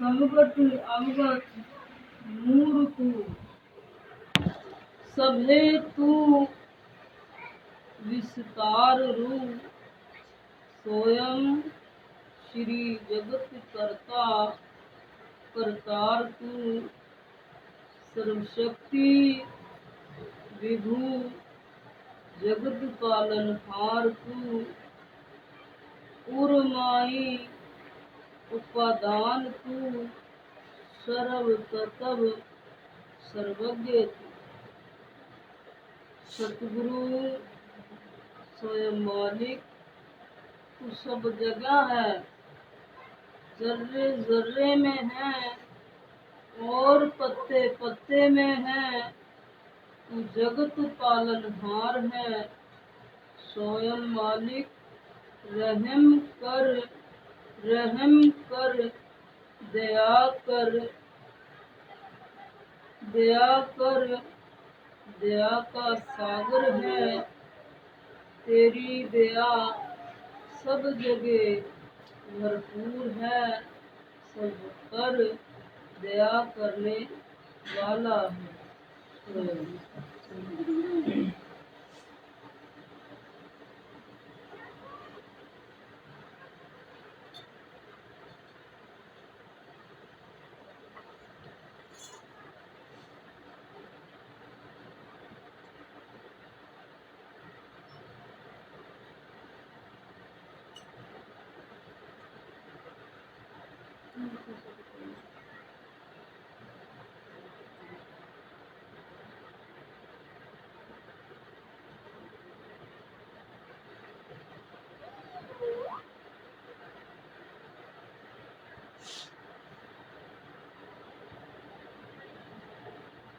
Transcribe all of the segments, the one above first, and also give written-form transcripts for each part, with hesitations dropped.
समगत अवगत मूर्तु सभे तू विस्तार रूप स्वयं श्री जगत कर्ता करतार तू सर्वशक्ति विभु जगत पालनहार तू उर्माई उपादान तू सर्व तत्व सर्वज्ञ तू सतगुरु स्वयं मालिक तू सब जगह है, जर्रे जर्रे में है और पत्ते पत्ते में है। तू जगत पालनहार है, स्वयं मालिक रहम कर रहम कर दया कर दया कर दया का सागर है। तेरी दया सब जगह भरपूर है, सब पर दया करने वाला है।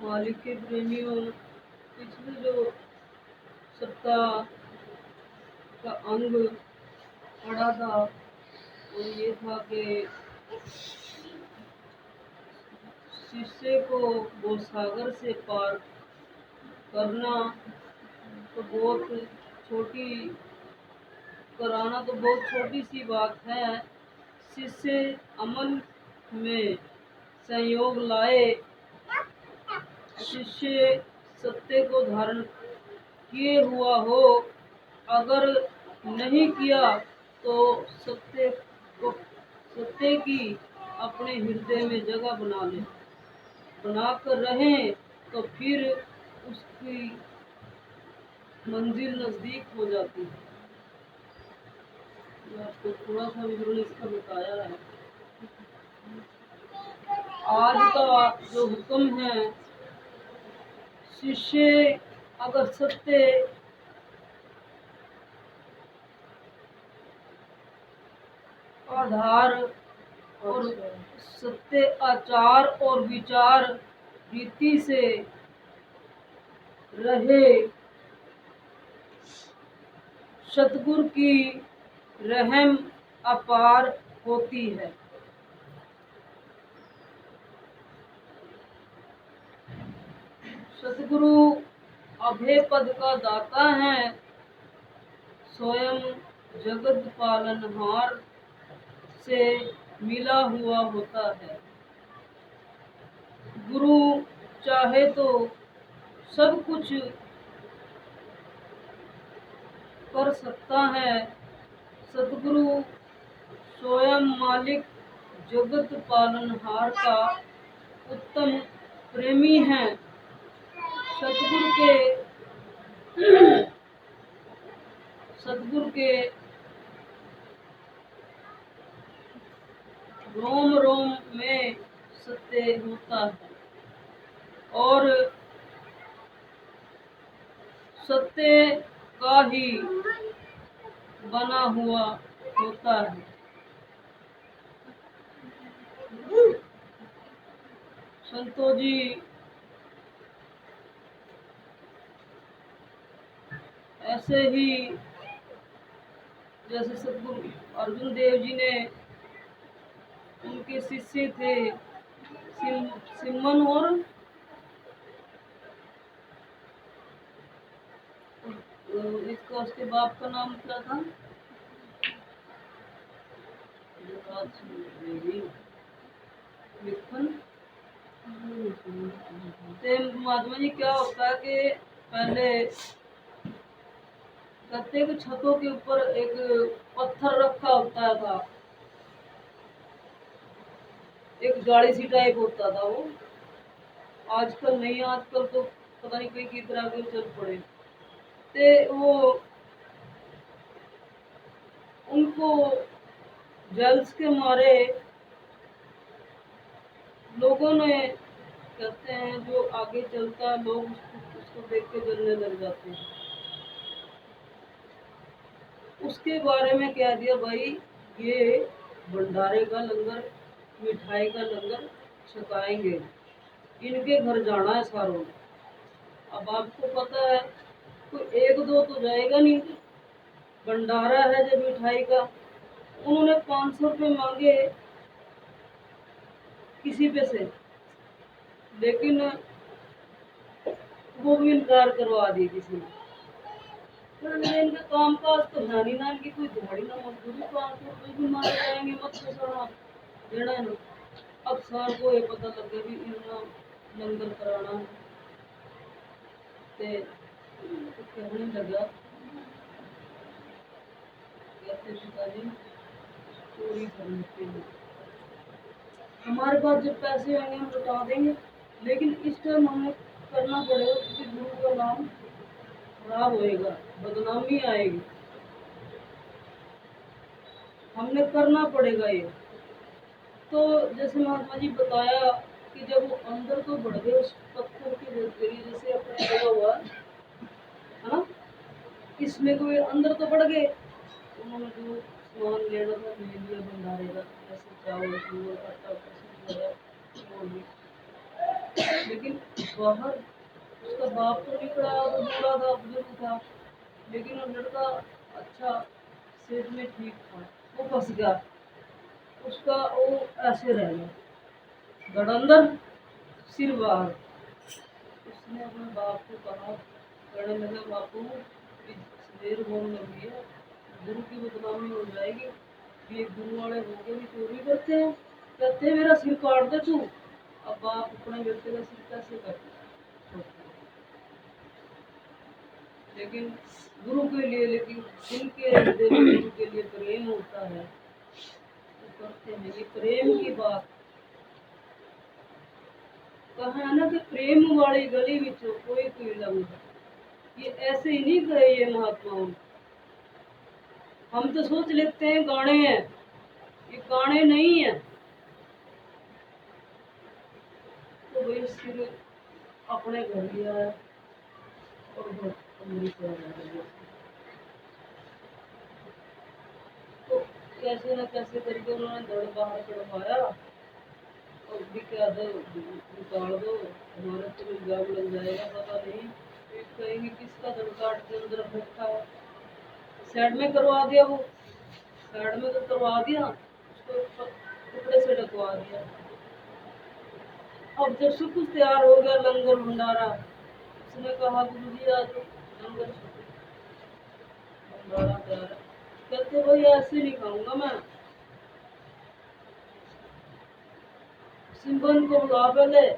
मालिक के प्रेमियों, पिछले जो सप्ताह का अंग पड़ा था वो ये था कि शिष्य को वो सागर से पार करना तो बहुत छोटी कराना तो बहुत छोटी सी बात है। शिष्य अमल में संयोग लाए, शिष्य सत्य को धारण किए हुआ हो, अगर नहीं किया तो सत्य को सत्य की अपने हृदय में जगह बनाकर रहें तो फिर उसकी मंजिल नजदीक हो जाती है। आपको थोड़ा सा विवरण इसका बताया है। आज का जो हुक्म है, शिष्य अगर सत्य आधार और सत्य आचार और विचार रीति से रहे, सतगुरु की रहम अपार होती है। सतगुरु अभय पद का दाता है, स्वयं जगत पालनहार से मिला हुआ होता है। गुरु चाहे तो सब कुछ कर सकता है। सतगुरु स्वयं मालिक जगत पालनहार का उत्तम प्रेमी है। सतगुरु के रोम रोम में सत्य होता है और सत्य का ही बना हुआ होता है। संतो जी ऐसे ही जैसे सतगुरु अर्जुन देव जी ने उनके शिष्य थे सिमन और इसका उसके बाप का नाम क्या था? विखन ते महात्मा जी क्या होता है कि पहले गत्ते की छतों के ऊपर एक पत्थर रखा होता था, एक जाली सी टाइप होता था वो। आजकल नहीं, आजकल तो पता नहीं कई की तरह के चल पड़े। ते वो उनको जल्स के मारे लोगों ने, कहते हैं जो आगे चलता है लोग उसको देख के जलने लग जाते हैं। उसके बारे में कह दिया भाई ये भंडारे का लंगर, मिठाई का लंगर छकाएंगे, इनके घर जाना है सारों। अब आपको पता है कोई एक दो तो जाएगा नहीं, भंडारा है जब मिठाई का। उन्होंने 500 रुपये मांगे किसी पे से, लेकिन वो भी इनकार करवा दिए किसी ने। फिर इनका काम काज तो है नहीं ना, इनकी कोई दिहाड़ी ना मजदूरी, 500 रुपये भी मारे जाएंगे मत पूछना देना है ना। अब सर को ये पता लग गया भी इतना लंगर कराना है, तो कहने लगा कहते पिताजी चोरी करने के लिए हमारे पास जब पैसे आएंगे हम लौटा देंगे, लेकिन इस टाइम हमें करना पड़ेगा क्योंकि गुरु का नाम खराब होएगा, बदनामी आएगी, हमने करना पड़ेगा ये। तो जैसे महात्मा जी बताया कि जब वो अंदर तो बढ़ गए उस पत्थर के जरिए, जैसे अपने लगा हुआ है ना, इसमें कोई अंदर तो बढ़ गए। उन्होंने जो सामान लेना था ले लिया भंडारे का, जैसे चावल चूवल आटा वगैरह वो भी। लेकिन बाहर उसका बाप तो निकला, वो बूढ़ा था, बुजुर्ग था, लेकिन वो लड़का अच्छा सेहत में ठीक था, वो फंस गया, उसका वो ऐसे रह गया, धड़ अंदर सिर बाहर। उसने अपने बाप को कहा, कहने लगा बापू देर होने लगी है, गुरु की बदनामी हो जाएगी, ये गुरु वाले होके भी चोरी करते हैं, कहते हैं मेरा सिर काट दे तू। अब बाप अपने बेटे का सिर कैसे काटे, लेकिन गुरु के लिए, लेकिन जिनके हृदय में गुरु के लिए प्रेम होता है तो करते हैं। ये प्रेम की बात कहा है ना कि प्रेम वाली गली में कोई कोई लंग, ये ऐसे ही नहीं कहे ये महात्माओं। हम तो सोच लेते हैं गाने हैं, ये गाने नहीं है। तो भाई सिर अपने घर लिया है और तो कैसे ना कैसे करके उन्होंने धड़ बाहर चढ़वाया और भी क्या दो निकाल दो, हमारा तो इल्जाम लग जाएगा, पता नहीं फिर कहेंगे किसका धड़ काट के अंदर रखा है। साइड में करवा दिया, वो साइड में तो करवा दिया, उसको कपड़े से ढकवा दिया। अब जब सब कुछ तैयार हो गया, लंगर भंडारा, उसने कहा गुरु जी आज लंगर भंडारा तैयार है। कहते भाई ऐसे नहीं खाऊंगा मैं, सिंबन को बुला पहले।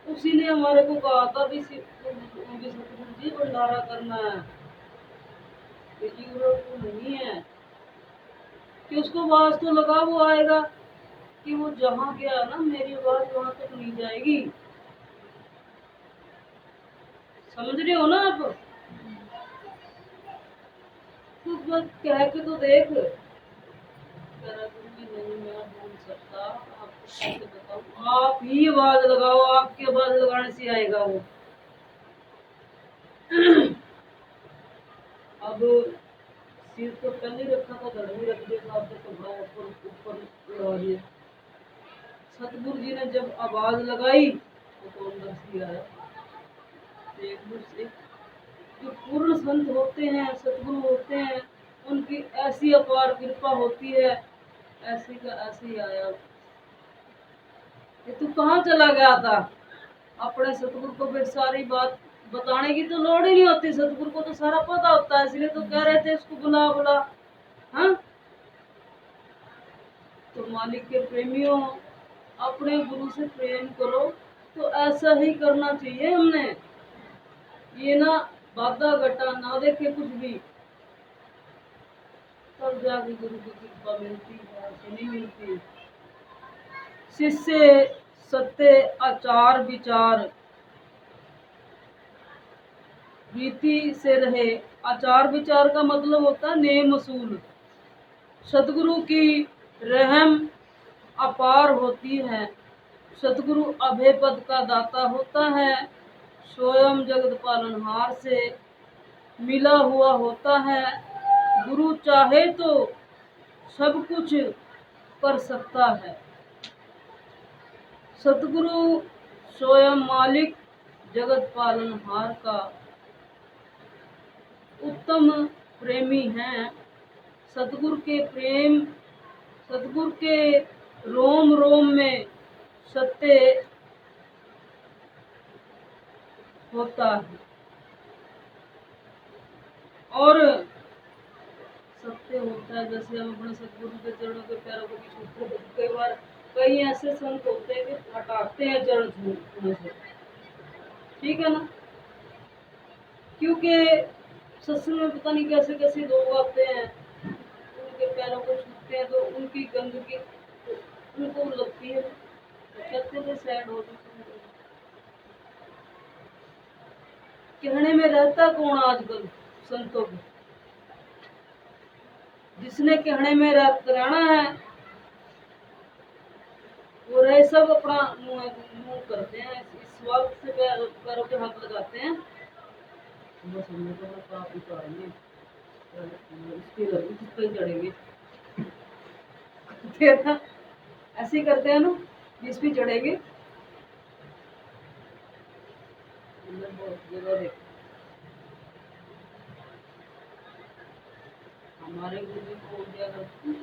उसी ने हमारे को कहा था भी सतगुरु जी भंडारा करना है, ये जरूरत तो नहीं है कि उसको आवाज तो लगा, वो आएगा कि वो जहाँ गया ना मेरी आवाज वहां तक नहीं जाएगी। समझ रहे हो ना आप, तो बस कह के तो देख। नहीं मैं बोल सकता, आपको कैसे बताऊं, आप ही आवाज लगाओ, आपकी आवाज लगाने से आएगा वो। अब सिर तो पहले रखा था, धड़ में रख दिया था, अब तो कपड़ा ऊपर ऊपर लगा दिया। सतगुरु जी ने जब आवाज लगाई तो अंदर से आया। एक से जो पूर्ण संत होते हैं, सतगुरु होते हैं, उनकी ऐसी अपार कृपा होती है, ऐसी का ऐसे ही आया। ये तू कहाँ चला गया था, अपने सतगुरु को फिर सारी बात बताने की तो लोड़ ही नहीं होती, सतगुरु को तो सारा पता होता है, इसलिए तो कह रहे थे इसको बुला बुला। हाँ, तो मालिक के प्रेमियों, अपने गुरु से प्रेम करो। तो ऐसा ही करना चाहिए हमने, ये ना बाधा घटा ना देखे कुछ भी, तब जाके गुरु की कृपा मिलती है, ऐसे नहीं मिलती। शिष्य सत्य आचार विचार रीति से रहे। आचार विचार का मतलब होता है नेम असूल। सतगुरु की रहम अपार होती है। सतगुरु अभय पद का दाता होता है। स्वयं जगत पालनहार से मिला हुआ होता है। गुरु चाहे तो सब कुछ कर सकता है। सतगुरु स्वयं मालिक जगत पालनहार का उत्तम प्रेमी हैं। सतगुरु के प्रेम, सतगुरु के रोम रोम में सत्य होता है और सत्य होता है। जैसे हम अपने सतगुरु के चरणों के पैरों को भी छूते हैं। कई बार कई ऐसे संत होते हैं कि हटाते हैं चरण छूने से, ठीक है ना, क्योंकि सत्संग में पता नहीं कैसे कैसे लोग आते हैं, उनके पैरों को छूते हैं तो उनकी गंदगी उनको लगती है, कहते हैं सैड हो जाते हैं। कहने में रहता कौन आजकल संतों को, जिसने कहने में रहना है वो रहे सब अपना मुंह करते हैं, इस वक्त से पैरों पे हाथ लगाते हैं, बस हमने तो पाप उतारेंगे, इसके घर में किस पे चढ़ेंगे, फिर ऐसे ही करते हैं ना, जिस पे चढ़ेंगे। बहुत जगह देखा हमारे गुरु जी को क्या करते हैं,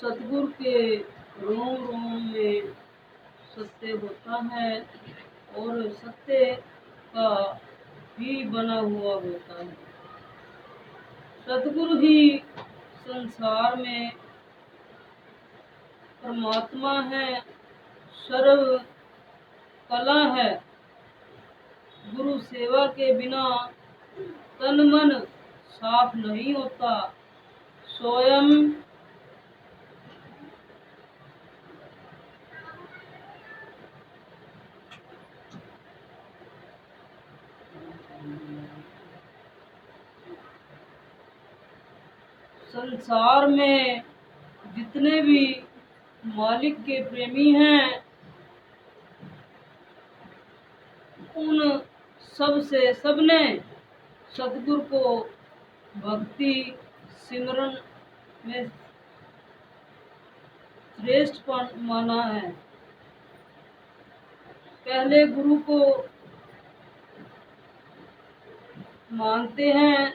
सतगुरु के रोम रोम में सत्य होता है और सत्य का भी बना हुआ होता है। सतगुरु ही संसार में परमात्मा है, सर्व कला है। गुरु सेवा के बिना तन मन साफ नहीं होता। स्वयं संसार में जितने भी मालिक के प्रेमी हैं, उन सबने सतगुरु को भक्ति सिमरन में श्रेष्ठ माना है। पहले गुरु को मानते हैं,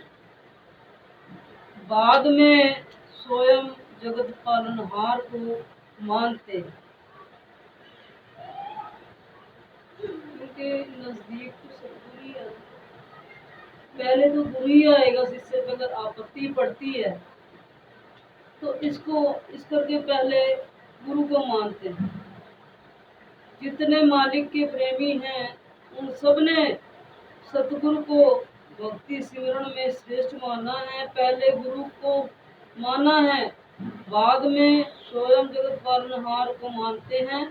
बाद में स्वयं जगत पालनहार को मानते हैं, क्योंकि नजदीक तो सतगुरु ही है। पहले तो गुरु ही आएगा, शिष्य पे अगर आपत्ति पड़ती है तो इस करके पहले गुरु को मानते हैं। जितने मालिक के प्रेमी हैं उन सब ने सतगुरु को भक्ति सिमरन में श्रेष्ठ माना है। पहले गुरु को माना है, बाद में स्वयं जगत पालनहार को मानते हैं।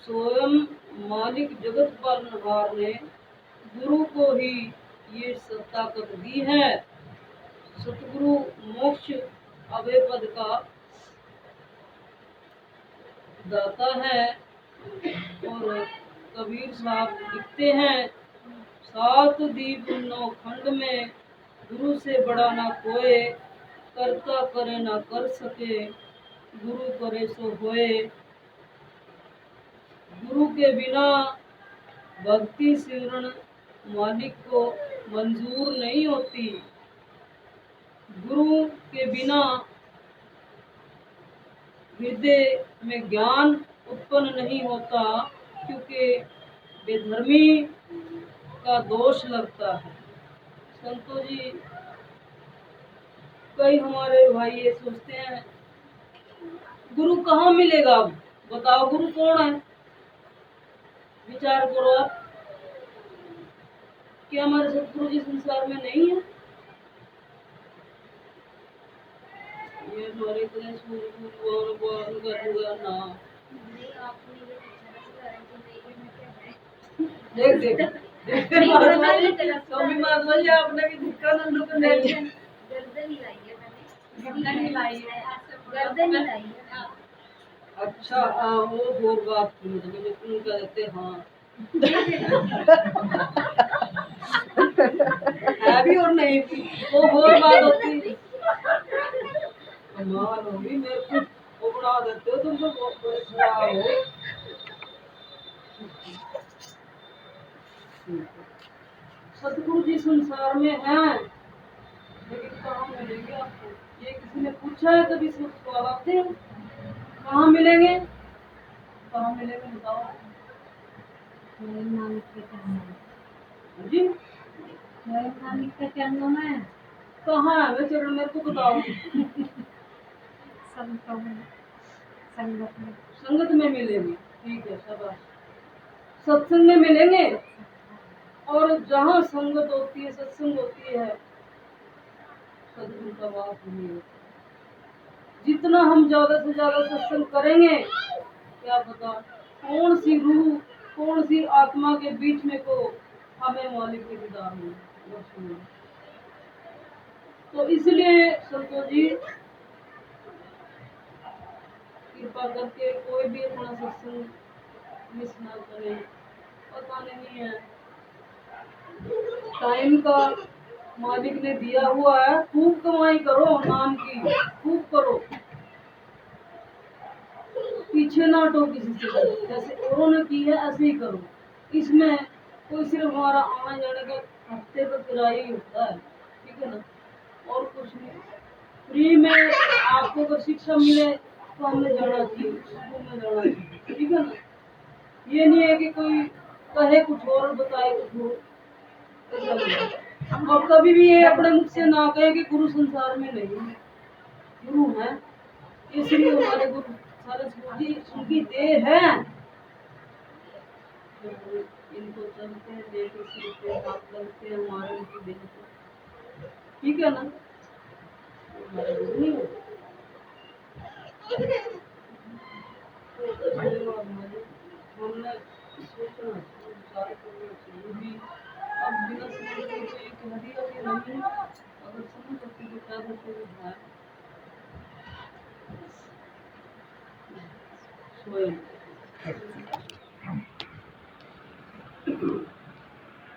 स्वयं मालिक जगत पालनहार ने गुरु को ही ये ताकत दी है। सतगुरु मोक्ष अभय पद का दाता है। और कबीर साहब लिखते हैं, सात दीप नौ खंड में गुरु से बड़ा ना कोई, करता करे ना कर सके, गुरु करे सो होए। गुरु के बिना भक्ति सिमरन मालिक को मंजूर नहीं होती। गुरु के बिना हृदय में ज्ञान उत्पन्न नहीं होता, क्योंकि बेधर्मी का दोष लगता है। संतो जी, कई हमारे भाई ये सोचते हैं गुरु कहाँ मिलेगा, अब बताओ गुरु कौन है, विचार करो आप। क्या हमारे सतगुरु जी संसार में नहीं है? ये हमारे गणेश गुरु और गरुआ ना। देख देख देख महात्मा जी, स्वामी महात्मा जी आपने भी धिक्का नंदू को नहीं दिया। गर्दन हिलाई है मैंने, गर्दन हिलाई है। गर्दन हिलाई है। अच्छा वो बात थी, मतलब जो तुम कहते हाँ है भी और नहीं भी, वो और बात होती। कमाल होगी, मेरे को वो बना देते हो तुम तो, बहुत बड़े खराब हो। सतगुरु जी संसार में हैं, लेकिन कहाँ मिलेंगे आपको? ये किसी ने पूछा है कभी? सवाल आते हैं, कहाँ मिलेंगे? कहाँ मिलेंगे बताओ जी। मालिक के चरणों में। कहाँ है वे चरण, मेरे को बताओ। संगत में। संगत में मिलेंगे, ठीक है, शाबाश। सत्संग में मिलेंगे, और जहाँ संगत होती है, सत्संग होती है, सदगुरु का वास नहीं होता। जितना हम ज्यादा से ज्यादा सत्संग करेंगे, क्या पता कौन सी रूह, कौन सी आत्मा के बीच में को हमें मालिक के दीदार हो। तो इसलिए संतो जी, कृपा करके कोई भी अपना सत्संग मिस ना करे। पता नहीं है, टाइम का मालिक ने दिया हुआ है, खूब कमाई करो नाम की, खूब करो, पीछे ना हटो किसी से, जैसे औरों ने की है ऐसे ही करो। इसमें कोई सिर्फ हमारा आने जाने का हफ्ते का किराया ही होता है, ठीक है ना, और कुछ नहीं। फ्री में आपको अगर शिक्षा मिले तो हमें जाना चाहिए, स्कूल में जाना चाहिए, ठीक है ना। ये नहीं है कि कोई कहे कुछ और बताए कुछ और, और कभी भी ये अपने मुख से ना कहे कि गुरु संसार में नहीं है, गुरु है। इसलिए हमारे गुरु सारे जी उनकी देह है। इनको चलते हैं, लेके सीखते हैं, हाथ लगते हैं, हमारे उनकी देह से, ठीक है ना। हमारे गुरु नहीं है। हमने सोचना, विचार करना चाहिए भी। अब बिना समझ के तो ये कह दिया कि नहीं, अगर समझ होती तो क्या करते हैं स्वयं।